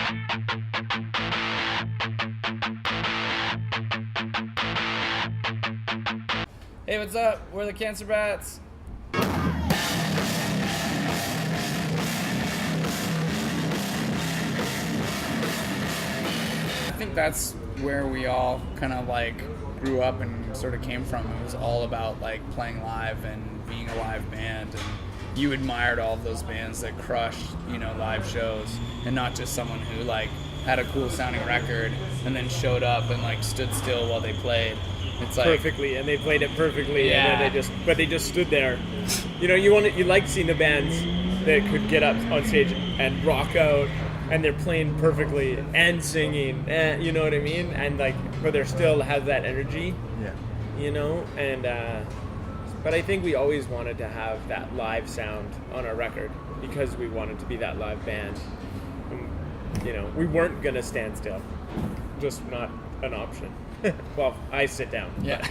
Hey, what's up? We're the Cancer Bats. I think that's where we all kind of like grew up and sort of came from. It was all about like playing live and being a live band, and you admired all of those bands that crushed, you know, live shows, and not just someone who like had a cool sounding record and then showed up and like stood still while they played. It's like Perfectly, and they played it perfectly, Yeah. and then they just stood there. You know, you like seeing the bands that could get up on stage and rock out, and they're playing perfectly and singing, and you know what I mean, and like, but they're still have that energy. Yeah. You know, and but I think we always wanted to have that live sound on our record because we wanted to be that live band. You know, we weren't gonna stand still, just not an option. Well, I sit down. yeah.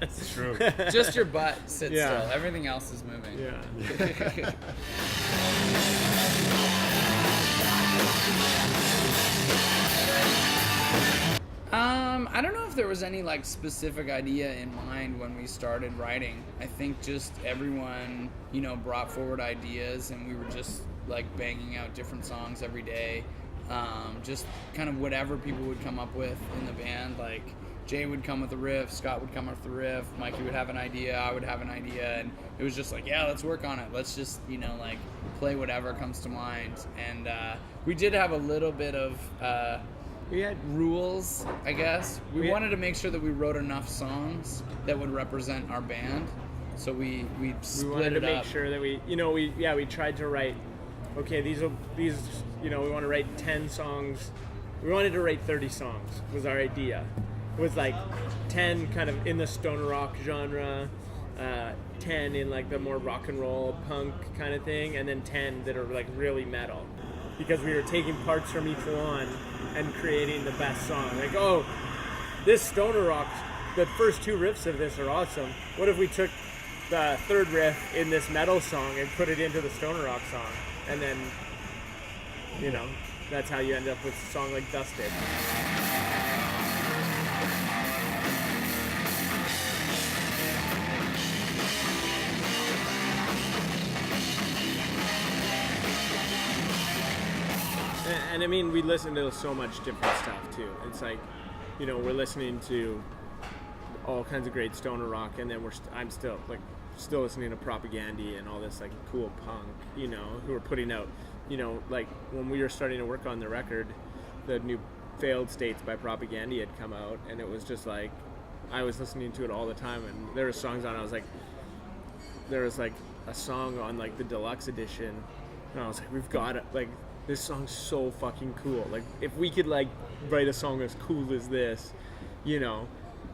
It's true. Just your butt sits Yeah. still. Everything else is moving. Yeah. I don't know if there was any like specific idea in mind when we started writing. I think just everyone, you know, brought forward ideas, and we were just like banging out different songs every day. Just kind of whatever people would come up with in the band. Like Jay would come with a riff, Scott would come with the riff, Mikey would have an idea, I would have an idea, and it was just like, yeah, let's work on it. Let's just, you know, like play whatever comes to mind. And we did have a little bit of we had rules, I guess. We wanted to make sure that we wrote enough songs that would represent our band. So we split We wanted to it make up. sure that we tried to write, okay, these you know, we want to write 10 songs. We wanted to write 30 songs was our idea. It was like 10 kind of in the stoner rock genre, 10 in like the more rock and roll punk kind of thing, and then 10 that are like really metal. Because we were taking parts from each one and creating the best song. Like, oh, this stoner rock, the first two riffs of this are awesome. What if we took the third riff in this metal song and put it into the stoner rock song? And then, you know, that's how you end up with a song like Dusted. And I mean, we listen to so much different stuff too. It's like, you know, we're listening to all kinds of great stoner rock, and then I'm still listening to Propagandhi and all this like cool punk, you know, who are putting out, you know, like when we were starting to work on the record, the new Failed States by Propagandhi had come out, and it was just like, I was listening to it all the time, and there were songs on it, I was like, there was like a song on like the deluxe edition, and I was like, we've got it, like, this song's so fucking cool. Like, if we could like write a song as cool as this, you know,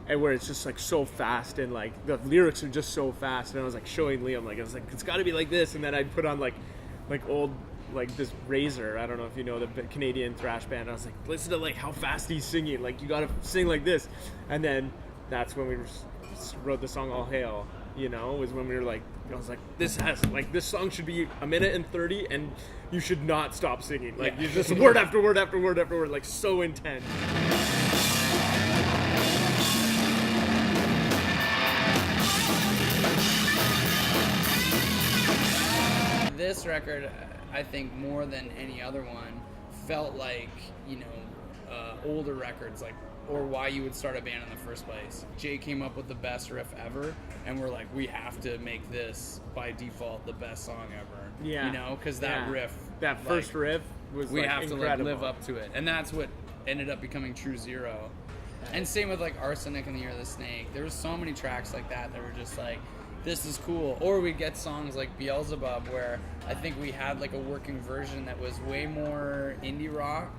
and where it's just like so fast, and like the lyrics are just so fast, and I was like showing Liam, like, I was like, it's got to be like this, and then I'd put on like old, like this Razor, I don't know if you know the Canadian thrash band, I was like, listen to like how fast he's singing, like you gotta sing like this. And then that's when we wrote the song All Hail, you know, was when we were like, I was like, this song should be 1:30 and you should not stop singing, like you just word after word after word after word, like so intense. This record, I think more than any other one, felt like, you know, older records, like, or why you would start a band in the first place. Jay came up with the best riff ever, and we're like, we have to make this by default the best song ever. Yeah. You know, because that riff, that first riff was we like have incredible. to like live up to it, and that's what ended up becoming True Zero. And same with like Arsenic and the Year of the Snake. There was so many tracks like that were just like, this is cool. Or we'd get songs like Beelzebub, where I think we had like a working version that was way more indie rock,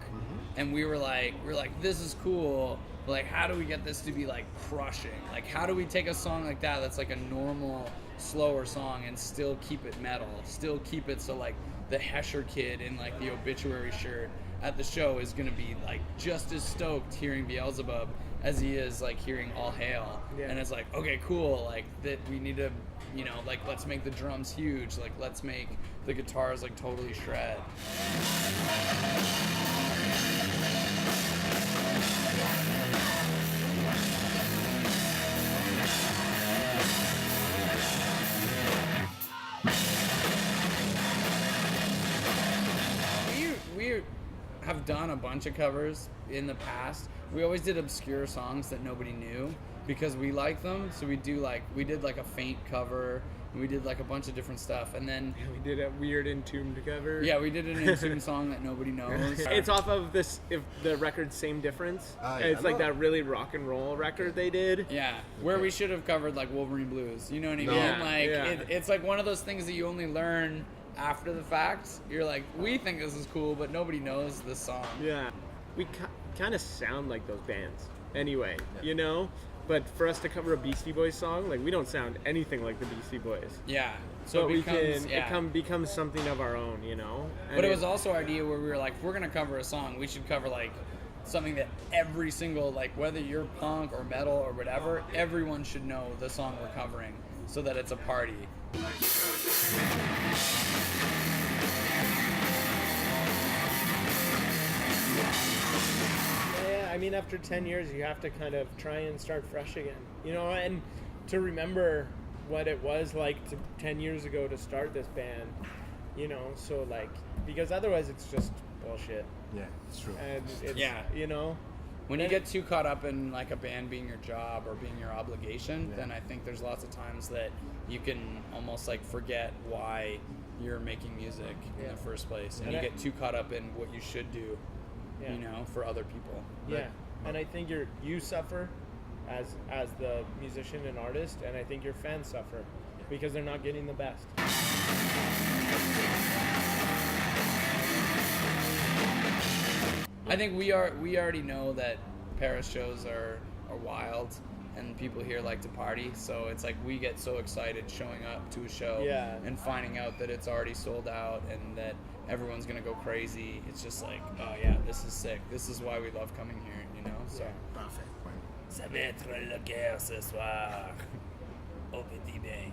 and we were like, this is cool. But like, how do we get this to be like crushing? Like, how do we take a song like that's like a normal, slower song and still keep it metal? Still keep it so like the Hesher kid in like the Obituary shirt at the show is gonna be like just as stoked hearing Beelzebub as he is like hearing All Hail. Yeah. And it's like, okay, cool, like that we need to, you know, like let's make the drums huge, like let's make the guitars like totally shred. have done a bunch of covers in the past. We always did obscure songs that nobody knew because we liked them. So we did like a Faint cover, and we did like a bunch of different stuff, and then We did a weird Entombed cover. yeah, we did an Entombed song that nobody knows. It's off of this, if the record Same Difference. Ah, yeah, It's I like know. that really rock and roll record they did. Yeah, where we should have covered like Wolverine Blues. You know what I mean? Yeah, Like yeah. it's like one of those things that you only learn after the fact. You're like, we think this is cool, but nobody knows this song. Yeah. We kind of sound like those bands anyway, you know? But for us to cover a Beastie Boys song, like we don't sound anything like the Beastie Boys. Yeah. So But it becomes, it becomes something of our own, you know? And But it was also our idea where we were like, if we're gonna cover a song, we should cover like something that every single, like whether you're punk or metal or whatever, everyone should know the song we're covering, so that it's a party. Yeah, I mean, after 10 years, you have to kind of try and start fresh again, you know, and to remember what it was like 10 years ago to start this band, you know, so like, because otherwise it's just bullshit, Yeah, it's true. and it's, Yeah. you know, When you get too caught up in like a band being your job or being your obligation, Yeah. then I think there's lots of times that you can almost like forget why you're making music in Yeah. the first place, and And you I- get too caught up in what you should do, yeah, you know, for other people. yeah, and I think you suffer as the musician and artist, and I think your fans suffer because they're not getting the best. I think we already know that Paris shows are wild, and people here like to party. So it's like we get so excited showing up to a show Yeah. and finding out that it's already sold out and that everyone's gonna go crazy. It's just like, oh yeah, this is sick. This is why we love coming here, you know. So. Parfait. Ouais. Ça va être le cœur ce soir. Au petit bain.